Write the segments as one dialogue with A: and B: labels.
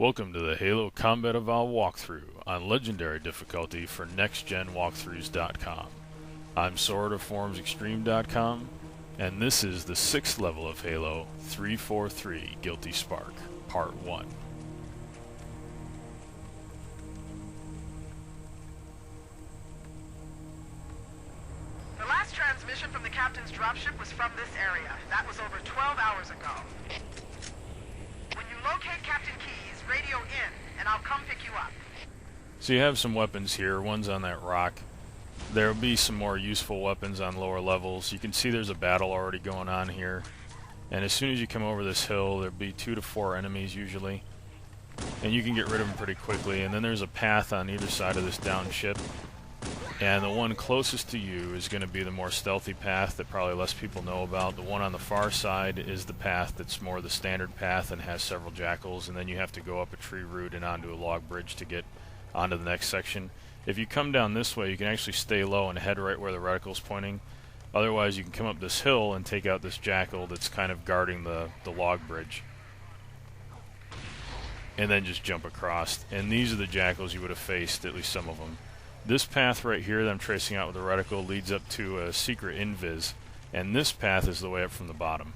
A: Welcome to the Halo Combat Evolve walkthrough on Legendary difficulty for NextGenWalkthroughs.com. I'm Sword of ForumsExtreme.com, and this is the 6th level of Halo 343 Guilty Spark, Part 1.
B: The last transmission from the captain's dropship was from this area. That was over 12 hours ago. When you locate Captain Keyes, radio in, and I'll come pick you up.
A: So you have some weapons here. One's on that rock. There'll be some more useful weapons on lower levels. You can see there's a battle already going on here. And as soon as you come over this hill, there'll be 2 to 4 enemies usually. And you can get rid of them pretty quickly. And then there's a path on either side of this down ship. And the one closest to you is going to be the more stealthy path that probably less people know about. The one on the far side is the path that's more the standard path and has several jackals, and then you have to go up a tree route and onto a log bridge to get onto the next section. If you come down this way, you can actually stay low and head right where the reticle's pointing. Otherwise, you can come up this hill and take out this jackal that's kind of guarding the log bridge. And then just jump across. And these are the jackals you would have faced, at least some of them. This path right here that I'm tracing out with the reticle leads up to a secret invis, and this path is the way up from the bottom.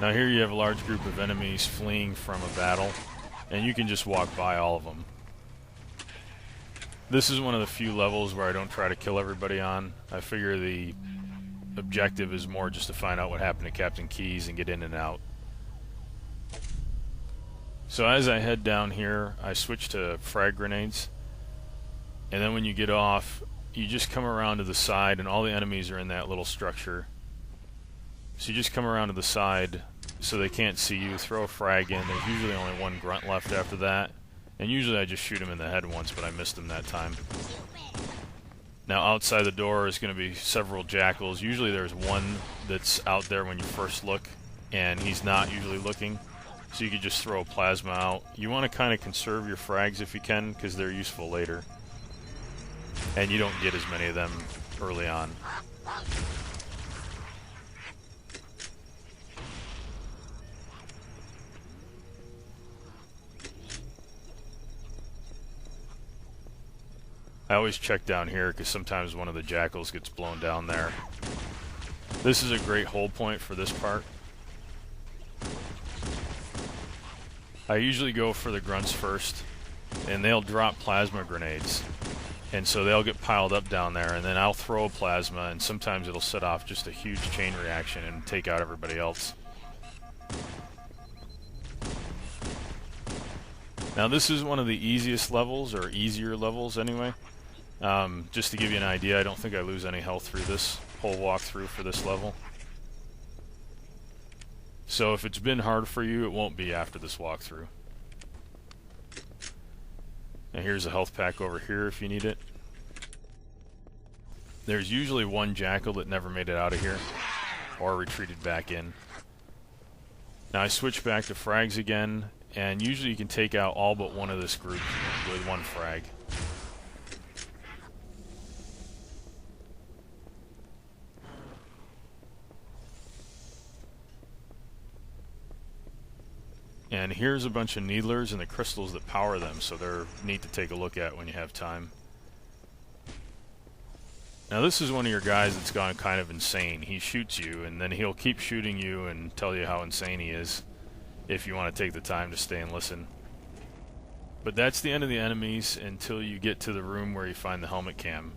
A: Now here you have a large group of enemies fleeing from a battle, and you can just walk by all of them. This is one of the few levels where I don't try to kill everybody on. I figure the objective is more just to find out what happened to Captain Keyes and get in and out. So as I head down here, I switch to frag grenades, and then when you get off, you just come around to the side, and all the enemies are in that little structure. So you just come around to the side so they can't see you, throw a frag in. There's usually only one grunt left after that, and usually I just shoot him in the head once, but I missed him that time. Now outside the door is going to be several jackals. Usually there's one that's out there when you first look, and he's not usually looking. So you could just throw a plasma out. You want to kind of conserve your frags if you can, because they're useful later. And you don't get as many of them early on. I always check down here, because sometimes one of the jackals gets blown down there. This is a great hold point for this part. I usually go for the grunts first, and they'll drop plasma grenades, and so they'll get piled up down there, and then I'll throw a plasma, and sometimes it'll set off just a huge chain reaction and take out everybody else. Now this is one of the easiest levels, or easier levels anyway. Just to give you an idea, I don't think I lose any health through this whole walkthrough for this level. So if it's been hard for you, it won't be after this walkthrough. And here's a health pack over here if you need it. There's usually one jackal that never made it out of here, or retreated back in. Now I switch back to frags again, and usually you can take out all but one of this group with one frag. And here's a bunch of needlers and the crystals that power them, so they're neat to take a look at when you have time. Now this is one of your guys that's gone kind of insane. He shoots you, and then he'll keep shooting you and tell you how insane he is, if you want to take the time to stay and listen. But that's the end of the enemies until you get to the room where you find the helmet cam.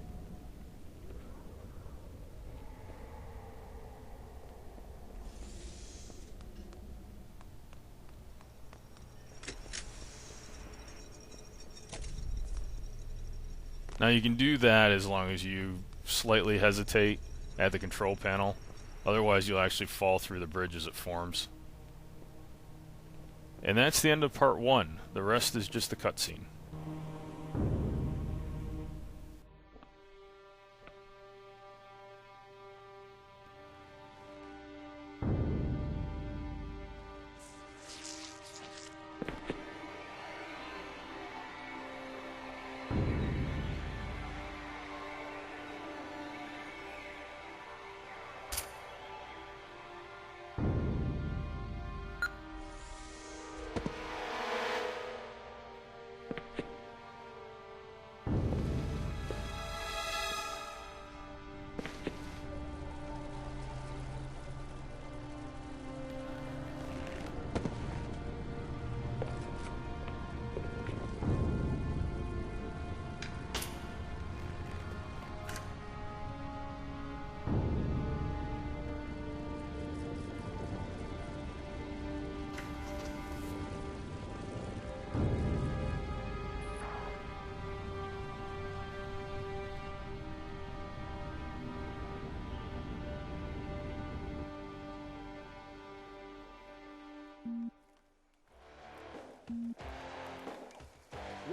A: Now you can do that as long as you slightly hesitate at the control panel. Otherwise you'll actually fall through the bridge as it forms. And that's the end of part 1. The rest is just the cutscene.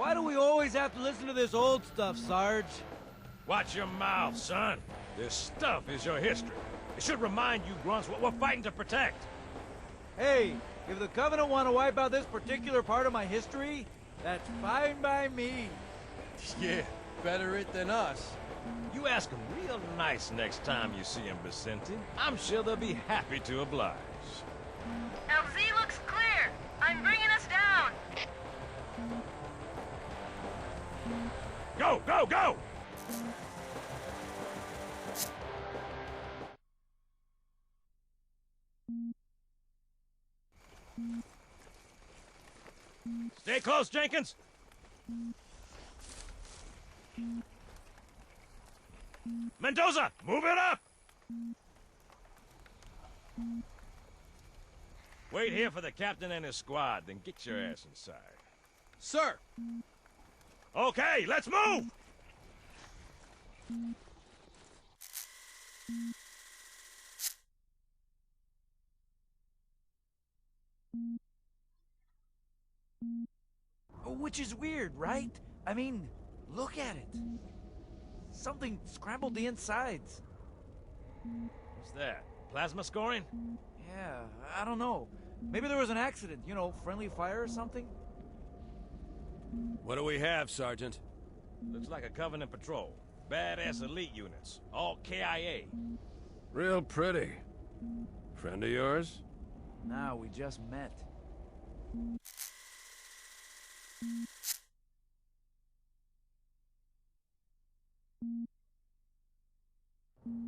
C: Why do we always have to listen to this old stuff, Sarge?
D: Watch your mouth, son. This stuff is your history. It should remind you grunts what we're fighting to protect.
C: Hey, if the Covenant want to wipe out this particular part of my history, that's fine by me.
E: Yeah, better it than us.
D: You ask them real nice next time you see them, Vicente. I'm sure they'll be happy to oblige.
B: LZ looks clear. I'm bringing us down.
D: Go, go, go! Stay close, Jenkins! Mendoza, move it up! Wait here for the captain and his squad, then get your ass inside.
E: Sir!
D: Okay, let's move!
C: Which is weird, right? I mean, look at it. Something scrambled the insides.
D: What's that? Plasma scoring?
C: Yeah, I don't know. Maybe there was an accident, you know, friendly fire or something?
E: What do we have, Sergeant?
D: Looks like a Covenant patrol. Badass elite units. All KIA.
E: Real pretty. Friend of yours?
C: Nah, we just met.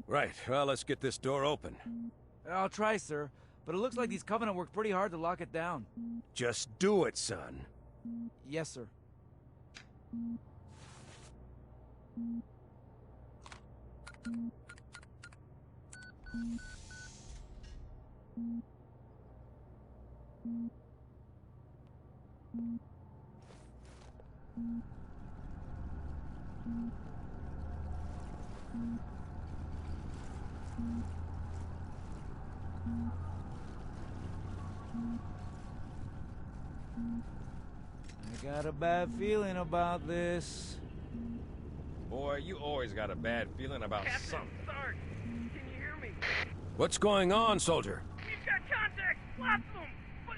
E: Right, well, let's get this door open.
C: I'll try, sir, but it looks like these Covenant worked pretty hard to lock it down.
E: Just do it, son.
C: Yes, sir. I got a bad feeling about this.
D: Boy, you always got a bad feeling about something.
F: Sarge, can you hear me?
E: What's going on, soldier?
F: We've got contacts, lots of them, but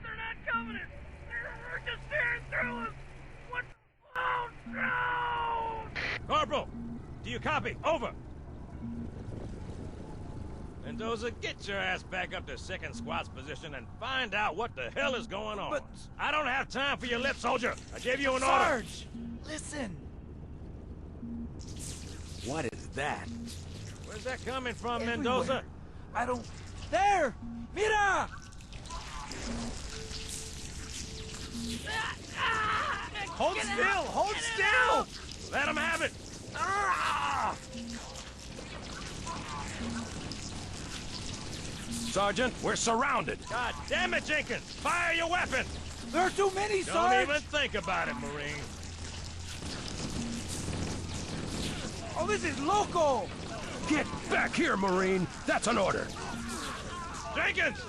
F: they're not Covenant. They're just staring through us. What? Oh no!
D: Corporal, do you copy? Over. Mendoza, get your ass back up to second squad's position and find out what the hell is going on.
C: But-
D: I don't have time for your lip, soldier. I gave you an order.
C: Sarge! Listen!
E: What is that?
D: Where's that coming from,
C: Everywhere.
D: Mendoza?
C: I don't... There! Mira!
D: Hold still! Hold still! Let him have it!
E: Sergeant, we're surrounded!
D: God damn it, Jenkins! Fire your weapon!
C: There are too many,
D: Don't
C: Sarge!
D: even think about it, Marine.
C: Oh, this is loco!
E: Get back here, Marine! That's an order!
D: Jenkins!